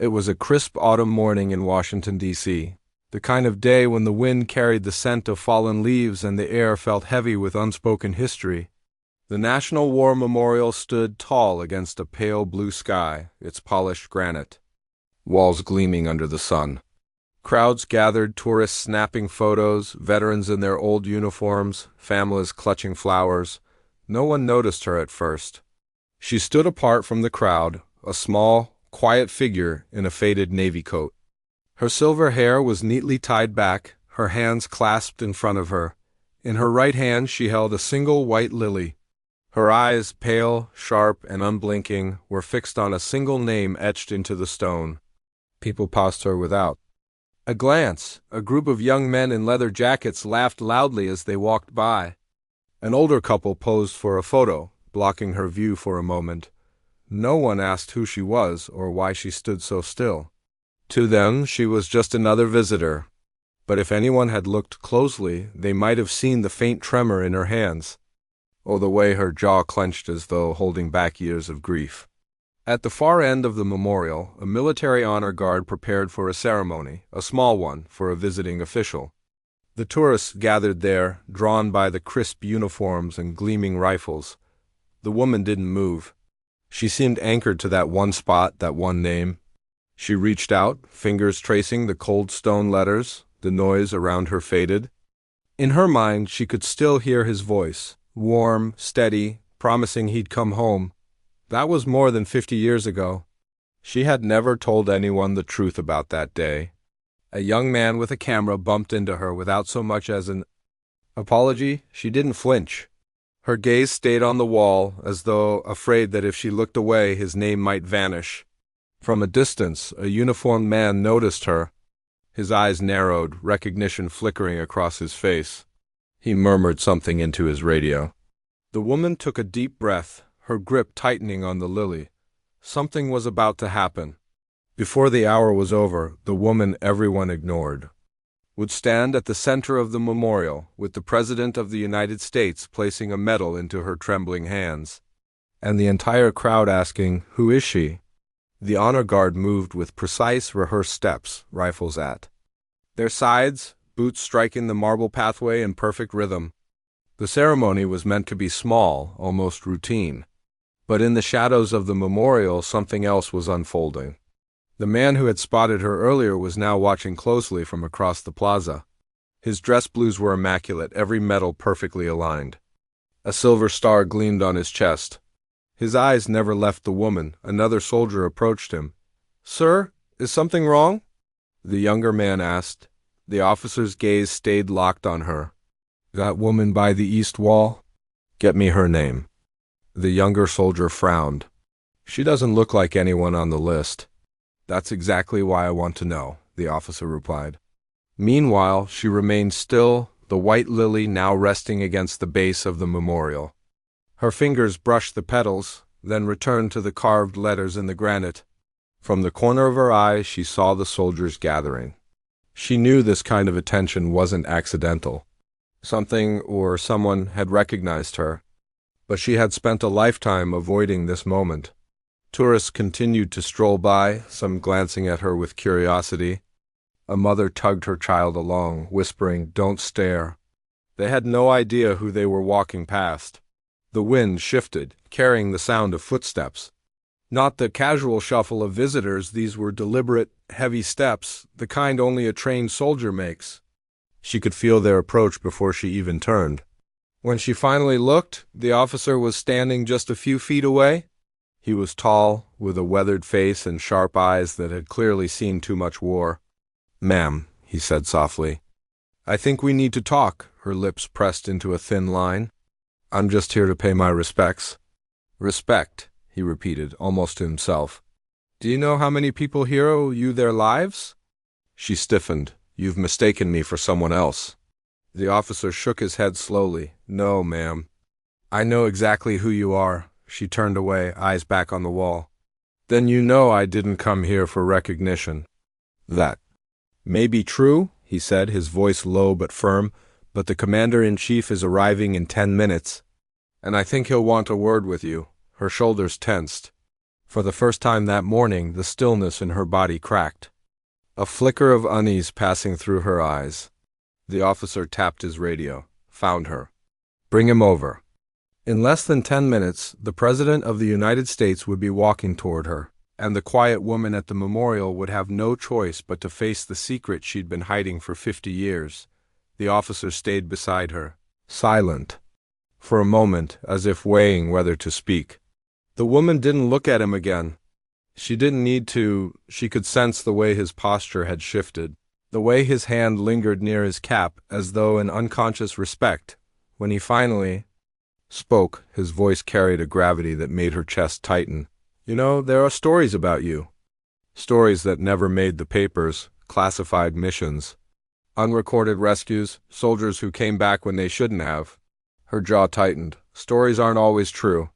It was a crisp autumn morning in Washington, D.C., the kind of day when the wind carried the scent of fallen leaves and the air felt heavy with unspoken history. The National War Memorial stood tall against a pale blue sky, its polished granite, walls gleaming under the sun. Crowds gathered, tourists snapping photos, veterans in their old uniforms, families clutching flowers. No one noticed her at first. She stood apart from the crowd, a small, quiet figure in a faded navy coat. Her silver hair was neatly tied back, her hands clasped in front of her. In her right hand she held a single white lily. Her eyes, pale, sharp, and unblinking, were fixed on a single name etched into the stone. People passed her without a glance. A group of young men in leather jackets laughed loudly as they walked by. An older couple posed for a photo, blocking her view for a moment. No one asked who she was or why she stood so still. To them, she was just another visitor. But if anyone had looked closely, they might have seen the faint tremor in her hands, or the way her jaw clenched as though holding back years of grief. At the far end of the memorial, a military honor guard prepared for a ceremony, a small one, for a visiting official. The tourists gathered there, drawn by the crisp uniforms and gleaming rifles. The woman didn't move. She seemed anchored to that one spot, that one name. She reached out, fingers tracing the cold stone letters. The noise around her faded. In her mind, she could still hear his voice, warm, steady, promising he'd come home. That was more than 50 years ago. She had never told anyone the truth about that day. A young man with a camera bumped into her without so much as an apology. She didn't flinch. Her gaze stayed on the wall, as though afraid that if she looked away, his name might vanish. From a distance, a uniformed man noticed her. His eyes narrowed, recognition flickering across his face. He murmured something into his radio. The woman took a deep breath, her grip tightening on the lily. Something was about to happen. Before the hour was over, the woman everyone ignored would stand at the center of the memorial, with the President of the United States placing a medal into her trembling hands, and the entire crowd asking, "Who is she?" The honor guard moved with precise, rehearsed steps, rifles at their sides, boots striking the marble pathway in perfect rhythm. The ceremony was meant to be small, almost routine. But in the shadows of the memorial, something else was unfolding. The man who had spotted her earlier was now watching closely from across the plaza. His dress blues were immaculate, every medal perfectly aligned. A silver star gleamed on his chest. His eyes never left the woman. Another soldier approached him. "Sir, is something wrong?" the younger man asked. The officer's gaze stayed locked on her. "That woman by the east wall? Get me her name." The younger soldier frowned. "She doesn't look like anyone on the list." "That's exactly why I want to know," the officer replied. Meanwhile, she remained still, the white lily now resting against the base of the memorial. Her fingers brushed the petals, then returned to the carved letters in the granite. From the corner of her eye, she saw the soldiers gathering. She knew this kind of attention wasn't accidental. Something or someone had recognized her, but she had spent a lifetime avoiding this moment. Tourists continued to stroll by, some glancing at her with curiosity. A mother tugged her child along, whispering, "Don't stare." They had no idea who they were walking past. The wind shifted, carrying the sound of footsteps. Not the casual shuffle of visitors, these were deliberate, heavy steps, the kind only a trained soldier makes. She could feel their approach before she even turned. When she finally looked, the officer was standing just a few feet away. He was tall, with a weathered face and sharp eyes that had clearly seen too much war. "Ma'am," he said softly, "I think we need to talk." Her lips pressed into a thin line. "I'm just here to pay my respects." "Respect," he repeated, almost to himself. "Do you know how many people here owe you their lives?" She stiffened. "You've mistaken me for someone else." The officer shook his head slowly. "No, ma'am. I know exactly who you are." She turned away, eyes back on the wall. "Then you know I didn't come here for recognition." "That may be true," he said, his voice low but firm, "but the commander-in-chief is arriving in 10 minutes, and I think he'll want a word with you." Her shoulders tensed. For the first time that morning, the stillness in her body cracked. A flicker of unease passing through her eyes. The officer tapped his radio. Found her. Bring him over. In less than 10 minutes, the President of the United States would be walking toward her, and the quiet woman at the memorial would have no choice but to face the secret she'd been hiding for 50 years. The officer stayed beside her, silent, for a moment, as if weighing whether to speak. The woman didn't look at him again. She didn't need to. She could sense the way his posture had shifted, the way his hand lingered near his cap as though in unconscious respect. When he finally spoke, his voice carried a gravity that made her chest tighten. You know, there are stories about you. Stories that never made the papers, classified missions, unrecorded rescues, soldiers who came back when they shouldn't have. Her jaw tightened. Stories aren't always true.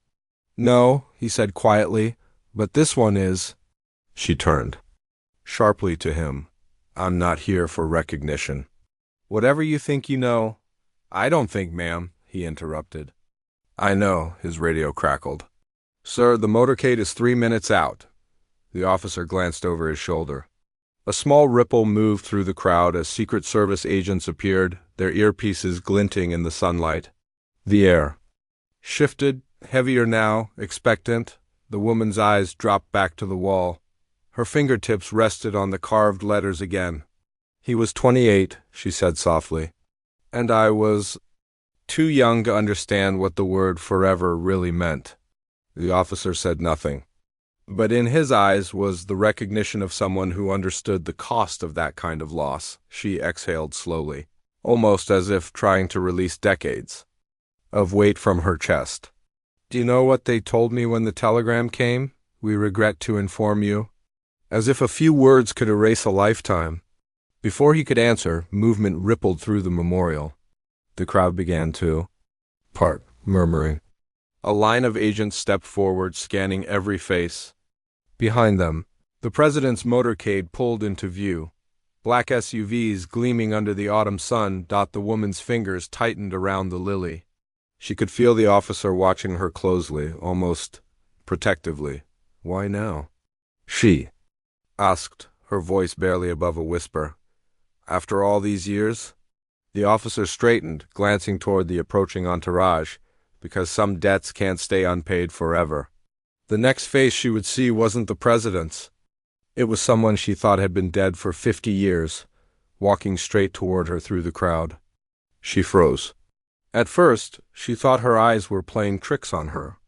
No, he said quietly, but this one is. She turned sharply to him. I'm not here for recognition. Whatever you think you know. I don't think, ma'am, he interrupted. I know, his radio crackled. Sir, the motorcade is 3 minutes out. The officer glanced over his shoulder. A small ripple moved through the crowd as Secret Service agents appeared, their earpieces glinting in the sunlight. The air shifted, heavier now, expectant. The woman's eyes dropped back to the wall. Her fingertips rested on the carved letters again. He was 28, she said softly. And I was too young to understand what the word forever really meant. The officer said nothing. But in his eyes was the recognition of someone who understood the cost of that kind of loss. She exhaled slowly, almost as if trying to release decades of weight from her chest. Do you know what they told me when the telegram came? We regret to inform you. As if a few words could erase a lifetime. Before he could answer, movement rippled through the memorial. The crowd began to part, murmuring. A line of agents stepped forward, scanning every face. Behind them, the president's motorcade pulled into view. Black SUVs gleaming under the autumn sun dot the woman's fingers tightened around the lily. She could feel the officer watching her closely, almost protectively. Why now? She asked, her voice barely above a whisper. After all these years? The officer straightened, glancing toward the approaching entourage, because some debts can't stay unpaid forever. The next face she would see wasn't the president's. It was someone she thought had been dead for 50 years, walking straight toward her through the crowd. She froze. At first, she thought her eyes were playing tricks on her.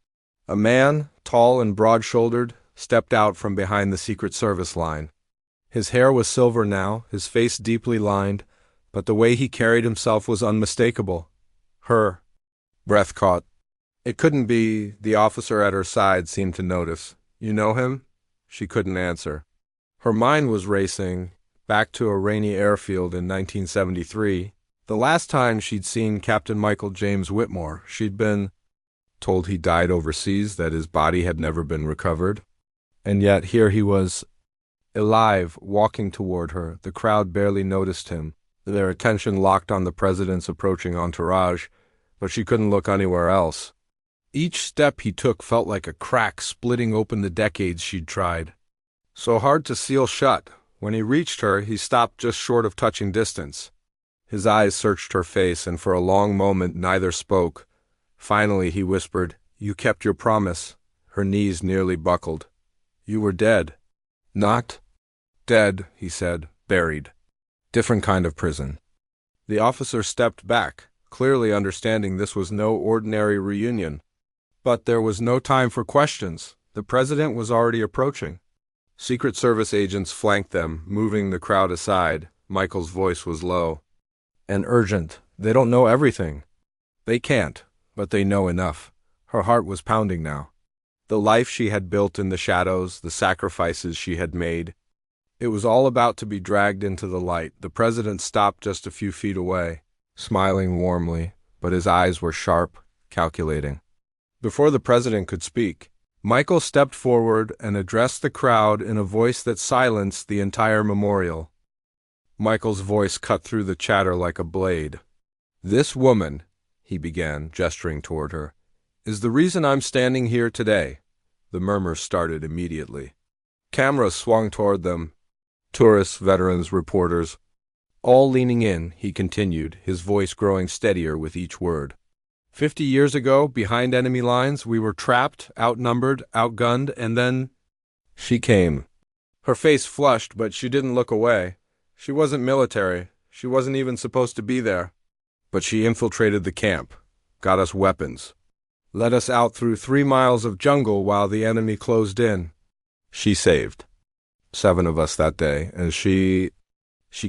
A man, tall and broad-shouldered, stepped out from behind the Secret Service line. His hair was silver now, his face deeply lined, but the way he carried himself was unmistakable. Her breath caught. It couldn't be. The officer at her side seemed to notice. You know him? She couldn't answer. Her mind was racing, back to a rainy airfield in 1973. The last time she'd seen Captain Michael James Whitmore, she'd been told he died overseas, that his body had never been recovered. And yet here he was, alive, walking toward her. The crowd barely noticed him, their attention locked on the president's approaching entourage, but she couldn't look anywhere else. Each step he took felt like a crack splitting open the decades she'd tried. So hard to seal shut. When he reached her, he stopped just short of touching distance. His eyes searched her face, and for a long moment neither spoke. Finally he whispered, You kept your promise. Her knees nearly buckled. You were dead. Not dead, he said, buried. Different kind of prison. The officer stepped back, clearly understanding this was no ordinary reunion. But there was no time for questions. The president was already approaching. Secret Service agents flanked them, moving the crowd aside. Michael's voice was low and urgent. They don't know everything. They can't, but they know enough. Her heart was pounding now. The life she had built in the shadows, the sacrifices she had made. It was all about to be dragged into the light. The president stopped just a few feet away, smiling warmly, but his eyes were sharp, calculating. Before the president could speak, Michael stepped forward and addressed the crowd in a voice that silenced the entire memorial. Michael's voice cut through the chatter like a blade. This woman, he began, gesturing toward her, is the reason I'm standing here today. The murmurs started immediately. Cameras swung toward them. Tourists, veterans, reporters. All leaning in, he continued, his voice growing steadier with each word. 50 years ago, behind enemy lines, we were trapped, outnumbered, outgunned, and then she came. Her face flushed, but she didn't look away. She wasn't military. She wasn't even supposed to be there. But she infiltrated the camp, got us weapons, led us out through 3 miles of jungle while the enemy closed in. She saved 7 of us that day, and she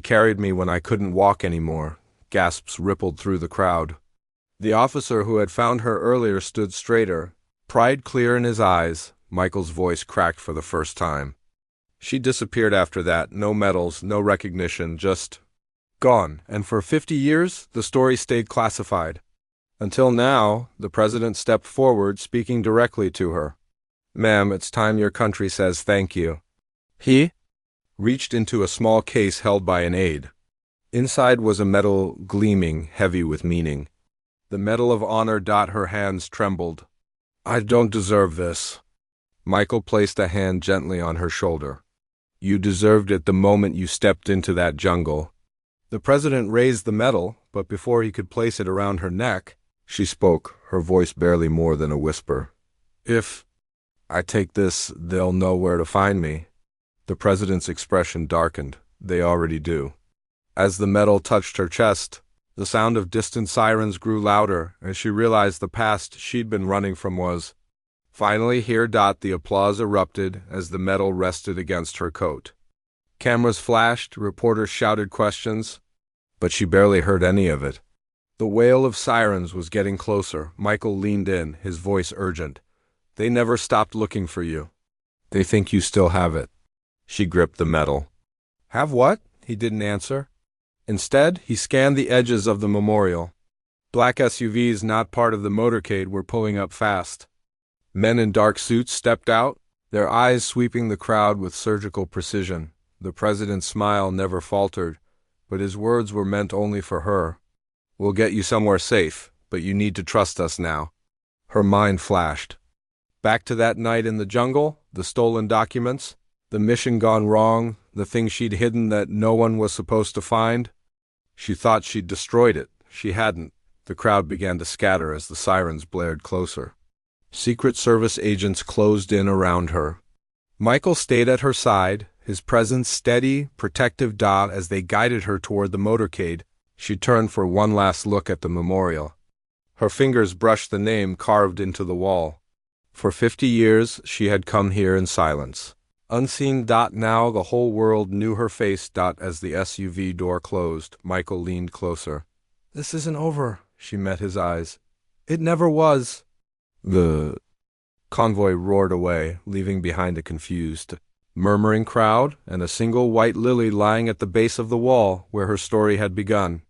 carried me when I couldn't walk anymore. Gasps rippled through the crowd. The officer who had found her earlier stood straighter, pride clear in his eyes. Michael's voice cracked for the first time. She disappeared after that, no medals, no recognition, just gone. And for 50 years, the story stayed classified. Until now, the president stepped forward, speaking directly to her. "Ma'am, it's time your country says thank you." He reached into a small case held by an aide. Inside was a medal gleaming, heavy with meaning. The Medal of Honor. Her hands trembled. "I don't deserve this." Michael placed a hand gently on her shoulder. "You deserved it the moment you stepped into that jungle." The president raised the medal, but before he could place it around her neck, she spoke, her voice barely more than a whisper. "If I take this, they'll know where to find me." The president's expression darkened. "They already do." As the medal touched her chest, the sound of distant sirens grew louder, and she realized the past she'd been running from was finally here. The applause erupted as the medal rested against her coat. Cameras flashed, reporters shouted questions, but she barely heard any of it. The wail of sirens was getting closer. Michael leaned in, his voice urgent. "They never stopped looking for you. They think you still have it." She gripped the medal. "Have what?" He didn't answer. Instead, he scanned the edges of the memorial. Black SUVs not part of the motorcade were pulling up fast. Men in dark suits stepped out, their eyes sweeping the crowd with surgical precision. The president's smile never faltered, but his words were meant only for her. "We'll get you somewhere safe, but you need to trust us now." Her mind flashed. Back to that night in the jungle, the stolen documents, the mission gone wrong, the thing she'd hidden that no one was supposed to find. She thought she'd destroyed it. She hadn't. The crowd began to scatter as the sirens blared closer. Secret Service agents closed in around her. Michael stayed at her side, his presence steady, protective. As they guided her toward the motorcade, she turned for one last look at the memorial. Her fingers brushed the name carved into the wall. For 50 years, she had come here in silence. Unseen. Now the whole world knew her face. As the SUV door closed, Michael leaned closer. "This isn't over," she met his eyes. "It never was." The convoy roared away, leaving behind a confused, murmuring crowd and a single white lily lying at the base of the wall where her story had begun.